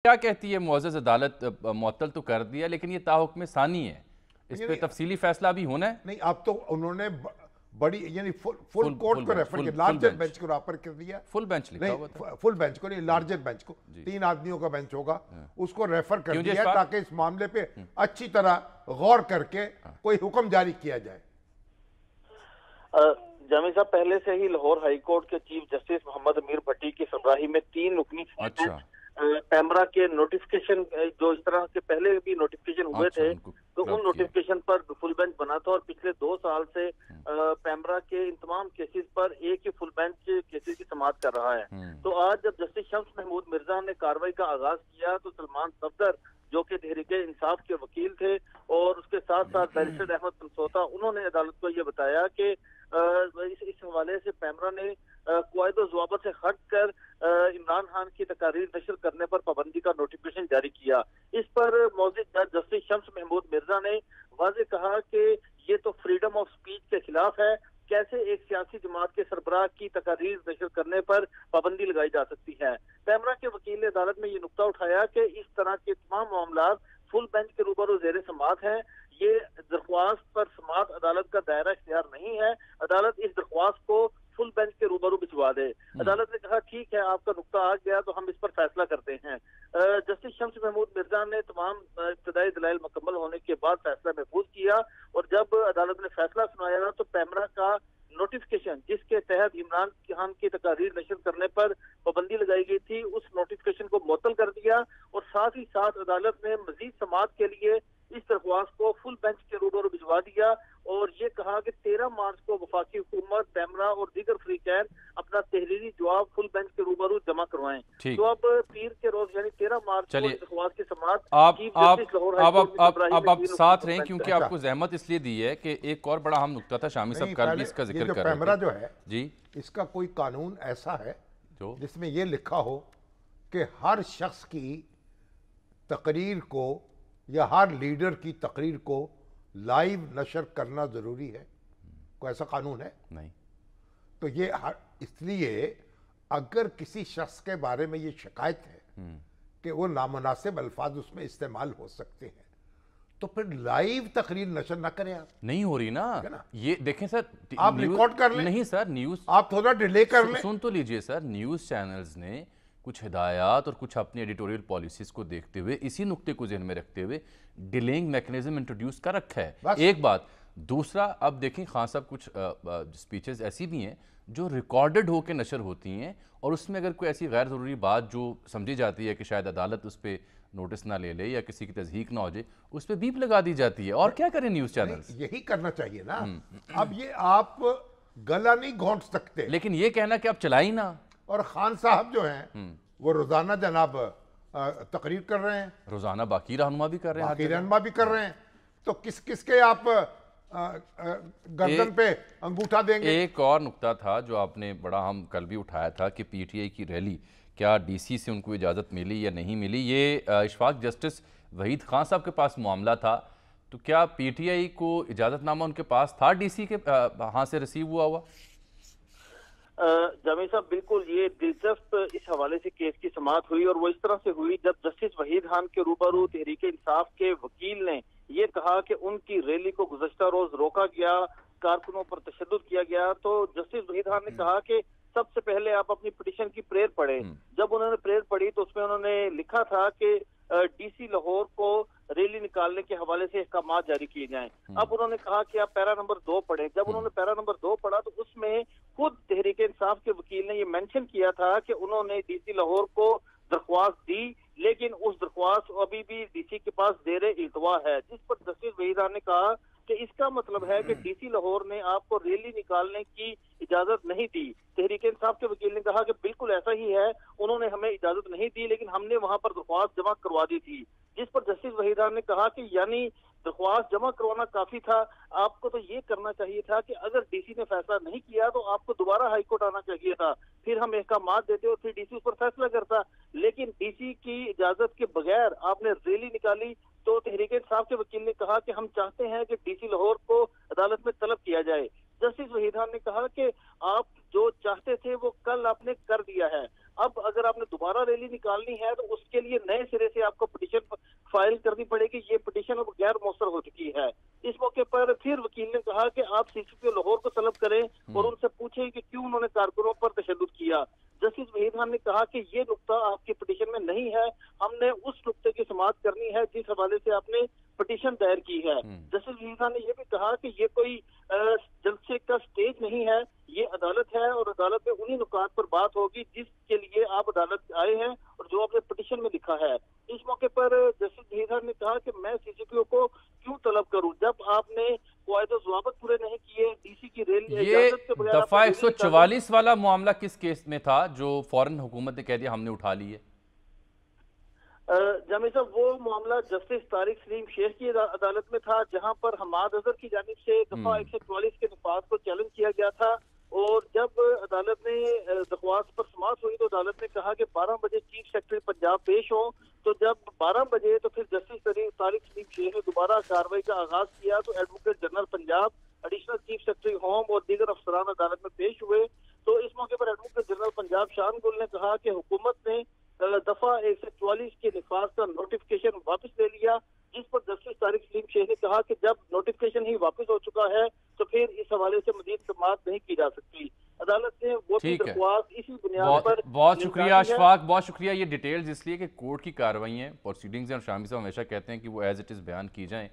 کیا کہتی ہے معزز عدالت؟ معطل تو کر دیا لیکن یہ تاحکم ثانی ہے، اس پہ تفصیلی فیصلہ بھی ہونا ہے؟ نہیں، اب تو انہوں نے بڑی یعنی فل کورٹ کو ریفر کیا، لارجر بینچ کو ریفر کر دیا. فل بینچ لکھا ہوا تھا، فل بینچ کو نہیں، لارجر بینچ کو 3 آدمیوں کا بینچ ہوگا، اس کو ریفر کر دیا تاکہ اس معاملے پہ اچھی طرح غور کر کے کوئی حکم جاری کیا جائے. جامی صاحب، پہلے سے ہی لاہور ہائی کورٹ کے چیف جسٹس محمد امیر بھٹی کی سربراہی میں 3 رکنی پیمرا کے نوٹیفکیشن، جو اس طرح کے پہلے بھی نوٹیفکیشن ہوئے تھے تو ان نوٹیفکیشن پر فل بینچ بنا تھا، اور پچھلے 2 سال سے پیمرا کے ان تمام کیسز پر ایک ہی فل بینچ کیسز کی سماعت کر رہا ہے. تو آج جب جسٹس شمس محمود مرزا نے کارروائی کا آغاز کیا تو سلمان صفدر جو کہ تحریک انصاف کے وکیل تھے اور اس کے ساتھ ساتھ بیرسٹر احمد پنسوتا، انہوں نے عدالت کو یہ بتایا کہ اس حوالے سے پیمرا نے قواعد و ضوابط سے ہٹ کر عمران خان کی تقاریر نشر کرنے پر پابندی کا نوٹیفکیشن جاری کیا. اس پر معزز جج جسٹس شمس محمود مرزا نے واضح کہا کہ یہ تو فریڈم آف سپیچ کے خلاف ہے، کیسے ایک سیاسی جماعت کے سربراہ کی تقاریر نشر کرنے پر پابندی لگائی جا سکتی ہے. پیمرا کے وکیل نے عدالت میں یہ نقطہ اٹھایا کہ اس طرح کے تمام معاملات فل بینچ کے روبرو زیر سماعت ہیں. یہ درخواست پر سماعت عدالت کا دائرہ اختیار نہیں ہے، عدالت اس درخواست کو فل بینچ کے روبرو بھجوا دے. عدالت نے کہا ٹھیک ہے، آپ کا نقطہ آ گیا تو ہم اس پر فیصلہ کرتے ہیں. جسٹس شمس محمود مرزا نے تمام ابتدائی دلائل مکمل ہونے کے بعد فیصلہ محفوظ کیا، اور جب عدالت نے فیصلہ سنایا تو پیمرا کا نوٹیفکیشن جس کے تحت عمران خان کی تقاریر نشر کرنے پر پابندی لگائی گئی تھی، اس نوٹیفکیشن کو معطل کر دیا، اور ساتھ ہی ساتھ عدالت نے مزید سماعت کے لیے اس درخواست کو فل بینچ کے روبرو بھجوا دیا، اور یہ کہا کہ 13 مارچ کو وفاقی حکومت، پیمرا اور دیگر فریقین اپنا تحریری جواب فل بینچ کے روبرو جمع کروائیں. تو اب پیر کے روز یعنی 13 مارچ کو درخواست کی سماعت آپ ساتھ رہیں، کیونکہ آپ کو زحمت اس لیے دی ہے کہ ایک اور بڑا اہم نقطہ تھا، شامی صاحب کل بھی اس کا ذکر کر رہے تھے. پیمرا جو ہے جی، اس کا کوئی قانون ایسا ہے جس میں یہ لکھا ہو کہ ہر شخص کی تقریر کو یا ہر لیڈر کی تقریر کو لائیو نشر کرنا ضروری ہے؟ کوئی ایسا قانون ہے؟ نہیں. تو یہ اس لیے اگر کسی شخص کے بارے میں یہ شکایت ہے کہ وہ نامناسب الفاظ اس میں استعمال ہو سکتے ہیں تو پھر لائیو تقریر نشر نہ کریں. آپ نہیں ہو رہی نا یہ دیکھیں سر، آپ ریکارڈ کر لیں. نہیں سر، نیوز آپ تھوڑا ڈیلے کر لیں. سن تو لیجئے سر، نیوز چینلز نے کچھ ہدایات اور کچھ اپنی ایڈیٹوریل پالیسیز کو دیکھتے ہوئے اسی نقطے کو ذہن میں رکھتے ہوئے ڈیلینگ میکنزم انٹروڈیوس کر رکھا ہے. ایک بات. دوسرا، اب دیکھیں خان صاحب کچھ سپیچز ایسی بھی ہیں جو ریکارڈڈ ہو کے نشر ہوتی ہیں، اور اس میں اگر کوئی ایسی غیر ضروری بات جو سمجھی جاتی ہے کہ شاید عدالت اس پہ نوٹس نہ لے لے یا کسی کی تصحیح نہ ہو جائے، اس پہ بیپ لگا دی جاتی ہے. اور کیا کریں نیوز چینلز؟ یہی کرنا چاہیے نا. اب یہ آپ گلا نہیں گھونٹ سکتے، لیکن یہ کہنا کہ آپ چلائی نہ. اور خان صاحب جو ہیں وہ روزانہ جناب تقریر کر رہے ہیں، روزانہ باقی رہنما بھی کر رہے ہیں، باقی رہنما بھی کر رہے ہیں، تو کس کے آپ گردن پہ انگوٹھا دیں گے؟ ایک اور نقطہ تھا جو آپ نے بڑا ہم کل بھی اٹھایا تھا کہ پی ٹی آئی کی ریلی، کیا ڈی سی سے ان کو اجازت ملی یا نہیں ملی؟ یہ اشفاق جسٹس وحید خان صاحب کے پاس معاملہ تھا، تو کیا پی ٹی آئی کو اجازت نامہ ان کے پاس تھا ڈی سی کے ہاں سے ریسیو ہوا؟ جامی صاحب بالکل، یہ دلچسپ اس حوالے سے کیس کی سماعت ہوئی، اور وہ اس طرح سے ہوئی جب جسٹس وحید خان کے روبرو تحریک انصاف کے وکیل نے یہ کہا کہ ان کی ریلی کو گزشتہ روز روکا گیا، کارکنوں پر تشدد کیا گیا. تو جسٹس وحید خان نے کہا کہ سب سے پہلے آپ اپنی پٹیشن کی پریئر پڑھیں. جب انہوں نے پریئر پڑھی تو اس میں انہوں نے لکھا تھا کہ ڈی سی لاہور کو ریلی نکالنے کے حوالے سے احکامات جاری کیے جائیں. اب انہوں نے کہا کہ آپ پیرا نمبر 2 پڑھیں. جب انہوں نے پیرا نمبر 2 پڑھا تو اس میں خود تحریک انصاف کے وکیل نے یہ مینشن کیا تھا کہ انہوں نے ڈی سی لاہور کو درخواست دی، لیکن اس درخواست ابھی بھی ڈی سی کے پاس زیر التوا ہے، جس پر جسٹس وحید خان نے کہا کہ اس کا مطلب ہے کہ ڈی سی لاہور نے آپ کو ریلی نکالنے کی اجازت نہیں دی. تحریک انصاف کے وکیل نے کہا کہ بالکل ایسا ہی ہے، انہوں نے ہمیں اجازت نہیں دی لیکن ہم نے وہاں پر درخواست جمع کروا دی تھی. جس پر جسٹس وحید خان نے کہا کہ یعنی درخواست جمع کروانا کافی تھا، آپ کو تو یہ کرنا چاہیے تھا کہ اگر ڈی سی نے فیصلہ نہیں کیا تو آپ کو دوبارہ ہائی کورٹ آنا چاہیے تھا، پھر ہم احکامات دیتے اور پھر ڈی سی اس پر فیصلہ کرتا. لیکن ڈی سی کی اجازت کے بغیر آپ نے ریلی نکالی. تو تحریک انصاف کے وکیل نے کہا کہ ہم چاہتے ہیں کہ ڈی سی لاہور کو عدالت میں طلب کیا جائے. جسٹس وحید خان نے کہا کہ آپ جو چاہتے تھے وہ کل آپ نے کر دیا ہے، اب اگر آپ نے دوبارہ دوبارہ ریلی نکالنی ہے تو اس کے لیے نئے سرے سے آپ کو پٹیشن فائل کرنی پڑے گی. یہ پٹیشن اب غیر مؤثر ہو چکی ہے. اس موقع پر پھر وکیل نے کہا کہ آپ سی سی پی او لاہور کو طلب کریں اور ان سے پوچھیں کہ کیوں انہوں نے کارکنوں پر تشدد کیا. جسٹس وحید خان نے کہا کہ یہ نقطہ آپ کی پٹیشن میں نہیں ہے, ہم نے اس نقطے کی سماعت کرنی ہے جس حوالے سے آپ نے پٹیشن دائر کی ہے. جسٹس وحید خان نے یہ بھی کہا کہ یہ کوئی جلسے کا سٹیج نہیں ہے, یہ عدالت ہے اور عدالت میں انہی نکات پر بات ہوگی جس کے لیے آپ عدالت آئے ہیں اور جو آپ نے پٹیشن میں لکھا ہے. اس موقع پر جسٹس وحید خان نے کہا کہ میں سی سی پی او کو کیوں طلب کروں جب آپ نے قواعد و ضوابط پورے نہیں کیے. ڈی سی کی ریل یہ دفعہ 144 والا معاملہ کس کیس میں تھا جو فوراً حکومت نے کہہ دیا ہم نے اٹھا لی ہے؟ جامع صاحب وہ معاملہ جسٹس طارق سلیم شیخ کی عدالت میں تھا, جہاں پر حماد اظہر کی جانب سے دفعہ 144 کے نفاذ کو چیلنج کیا گیا تھا. اور جب عدالت نے درخواست پر سماعت ہوئی تو عدالت نے کہا کہ 12 بجے چیف سیکرٹری پنجاب پیش ہوں. تو جب 12 بجے تو پھر جسٹس طارق سلیم شیخ نے دوبارہ کارروائی کا آغاز کیا تو advocate general Punjab, additional chief secretary home اور دیگر افسران عدالت میں پیش ہوئے. تو اس موقع پر ایڈوکیٹ جنرل پنجاب شان گل نے کہا کہ حکومت نے دفعہ 144 کے نفاذ کا نوٹیفکیشن واپس لے لیا, جس پر جسٹس طارق سلیم شیخ نے کہا کہ جب نوٹیفکیشن ہی واپس ہو چکا ہے تو پھر اس حوالے سے مزید سماعت نہیں کی جا سکتی. عدالت نے وہ درخواست اسی بنیاد پر بہت شکریہ اشفاق, بہت شکریہ. یہ ڈیٹیلز اس لیے کہ کورٹ کی کارروائیاں پروسیڈنگز ہیں اور شامی صاحب ہمیشہ کہتے ہیں کہ وہ ایز اٹ از بیان کی جائیں.